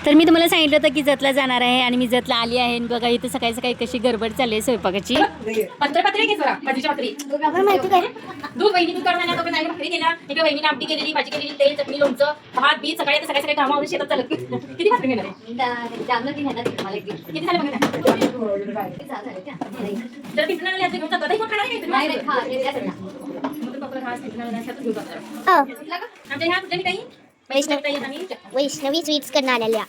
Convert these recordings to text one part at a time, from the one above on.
तर मी तुम्हाला सांगितलं होतं की जतला जाणार आहे आणि मी जतला आली आहे. बघा इथे सकाळी सकाळी कशी गडबड चालली आहे स्वयंपाकाची. पत्री घे जरा भाजीची भाकरी. दूध वहिनी दूध काढून आणा, नाही भाकरी केल्या, इकडे वहिनीने आमटी केलेली, भाजी केलेली, तेल चटणी लोणचं भात बीत सकाळी सकाळी कामावर शेतात चालत. किती भाकरी मिळणार आहे? किती झाले बघा जर पिठलं आले घेऊन जातात मग खाणार नाही तुम्ही? मग पप्पा खास पिठलं घेऊन जातात. आमच्या ह्या कुठल्या काही वैष्णवी स्वीट्स करणार आलेल्या.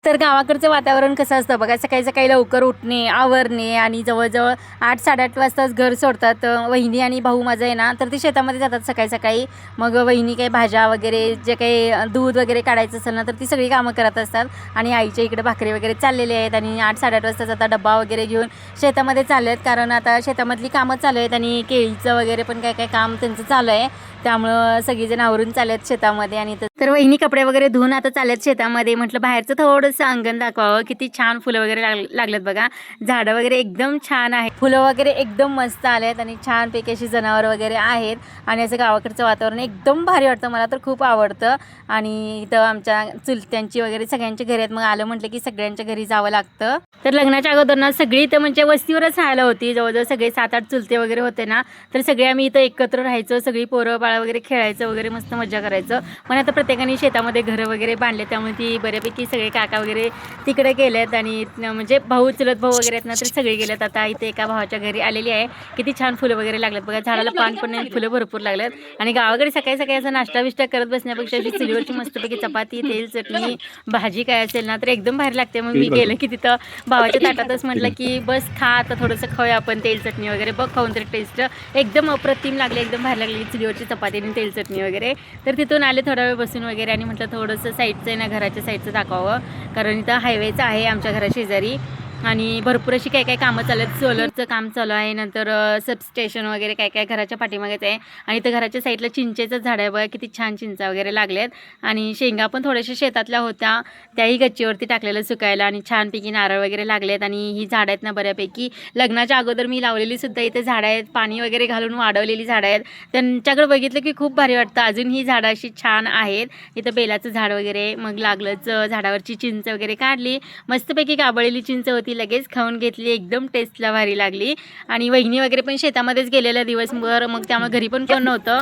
तर गावाकडचं वातावरण कसं असतं बघा. सकाळी सकाळी लवकर उठणे, आवरणे आणि जवळजवळ 8-8:30 वाजताच घर सोडतात. वहिनी आणि भाऊ माझं आहे ना, तर ते शेतामध्ये जातात सकाळी सकाळी. मग वहिनी काही भाज्या वगैरे जे काही दूध वगैरे काढायचं असेल ना, तर ती सगळी कामं करत असतात. आणि आईच्या इकडे भाकरी वगैरे चाललेले आहेत आणि 8-8:30 वाजताच आता डब्बा वगैरे घेऊन शेतामध्ये चालले आहेत. कारण आता शेतामधली कामं चालू आहेत आणि केळीचं वगैरे पण काय काय काम त्यांचं चालू आहे. त्यामुळं सगळीजण आवरून चालत शेतामध्ये. आणि तर वहिनी कपडे वगैरे धुवून आता चालत शेतामध्ये. म्हटलं बाहेरचं थोडंसं अंगण दाखवावं. किती छान फुलं वगैरे लागलेत बघा. झाडं वगैरे एकदम छान आहेत. फुलं वगैरे एकदम मस्त आलेत आणि छानपैकी अशी जनावरं वगैरे आहेत. आणि असं गावाकडचं वातावरण एकदम भारी वाटतं. मला तर खूप आवडतं. आणि इथं आमच्या चुलत्यांची वगैरे सगळ्यांची घरी आहेत. मग आलं म्हटलं की सगळ्यांच्या घरी जावं लागतं. तर लग्नाच्या अगोदर ना सगळी इथं म्हणजे वस्तीवरच राहायला होती. जवळजवळ सगळे 7-8 चुलते वगैरे होते ना, तर सगळे आम्ही इथं एकत्र राहायचो. सगळी पोरं बाळा वगैरे खेळायचं वगैरे मस्त मजा करायचं. पण आता प्रत्येकाने शेतामध्ये घरं वगैरे बांधले, त्यामुळे ती बऱ्यापैकी सगळे काका वगैरे तिकडे गेलेत. आणि म्हणजे भाऊ चुलत भाऊ वगैरे आहेत ना, तर सगळे गेलेत. आता इथे एका भावाच्या घरी आलेली आहे. किती छान फुलं वगैरे लागलेत बघा. झाडाला पान पण नाही, फुलं भरपूर लागलेत. आणि गावाकडे सकाळी सकाळी असं नाश्ता बिष्टा करत बसण्यापेक्षा अशी चुलीवरची मस्तपैकी चपाती, तेल, चटणी, भाजी काय असेल ना, तर एकदम भारी लागते. मग मी गेलं की तिथं भावाच्या ताटातच म्हटलं की बस खा आता, थोडंसं खाऊया आपण तेल चटणी वगैरे. बघ खाऊन तरी टेस्ट एकदम अप्रतिम लागले, एकदम भारी लागली चुलीवरची चपाती आणि तेल चटणी वगैरे. तर तिथून आले थोडा वेळ बसून वगैरे आणि म्हटलं थोडंसं साईडचं आहे ना, घराच्या साईडचं दाखवावं. कारण इथं हायवेचं आहे आमच्या घराशेजारी. आणि भरपूर अशी काय काय कामं चालू आहेत. सोलरचं काम चालू आहे, नंतर सबस्टेशन वगैरे काय काय घराच्या पाठीमागेच आहे. आणि इथं घराच्या साईडला चिंचेचं झाड आहे बघा. किती छान चिंचा वगैरे लागल्यात. आणि शेंगा पण थोड्याशा शेतातल्या होत्या, त्याही गच्चीवरती टाकलेलं सुकायला. आणि छानपैकी नारळ वगैरे लागलेत. आणि ही झाडं आहेत ना बऱ्यापैकी लग्नाच्या अगोदर मी लावलेली सुद्धा इथे झाडं आहेत. पाणी वगैरे घालून वाढवलेली झाडं आहेत. त्यांच्याकडे बघितलं की खूप भारी वाटतं. अजून ही झाडं अशी छान आहेत. इथं बेलाचं झाड वगैरे. मग लागलंच झाडावरची चिंच वगैरे काढली. मस्तपैकी गाबळलेली चिंच होती, लगेच खाऊन घेतली. एकदम टेस्टला भारी लागली. आणि वहिनी वगैरे पण शेतामध्येच गेलेल्या दिवसभर, मग त्यामुळे घरी पण कोण नव्हतं.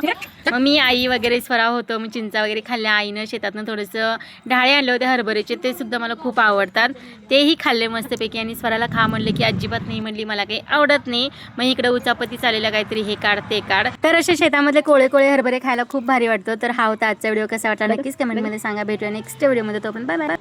मग मी आई वगैरे स्वरा होतं. मग चिंचा वगैरे खाल्ल्या. आईनं शेतातनं थोडंसं डाळे आणले होते हरभऱ्याचे, ते सुद्धा मला खूप आवडतात, तेही खाल्ले मस्तपैकी. आणि स्वराला खा म्हणले की अजिबात नाही म्हणली, मला काही आवडत नाही. मग इकडं उचापती चाललेला काहीतरी हे काढ ते काढ. तर असे शेतामधले कोळे कोळे हरभरे खायला खूप भारी वाटतं. तर हा होता आजचा व्हिडिओ. कसा वाटला नक्कीच कमेंटमध्ये सांगा. भेटूया नेक्स्ट व्हिडिओमध्ये. तो पण बाय बाय.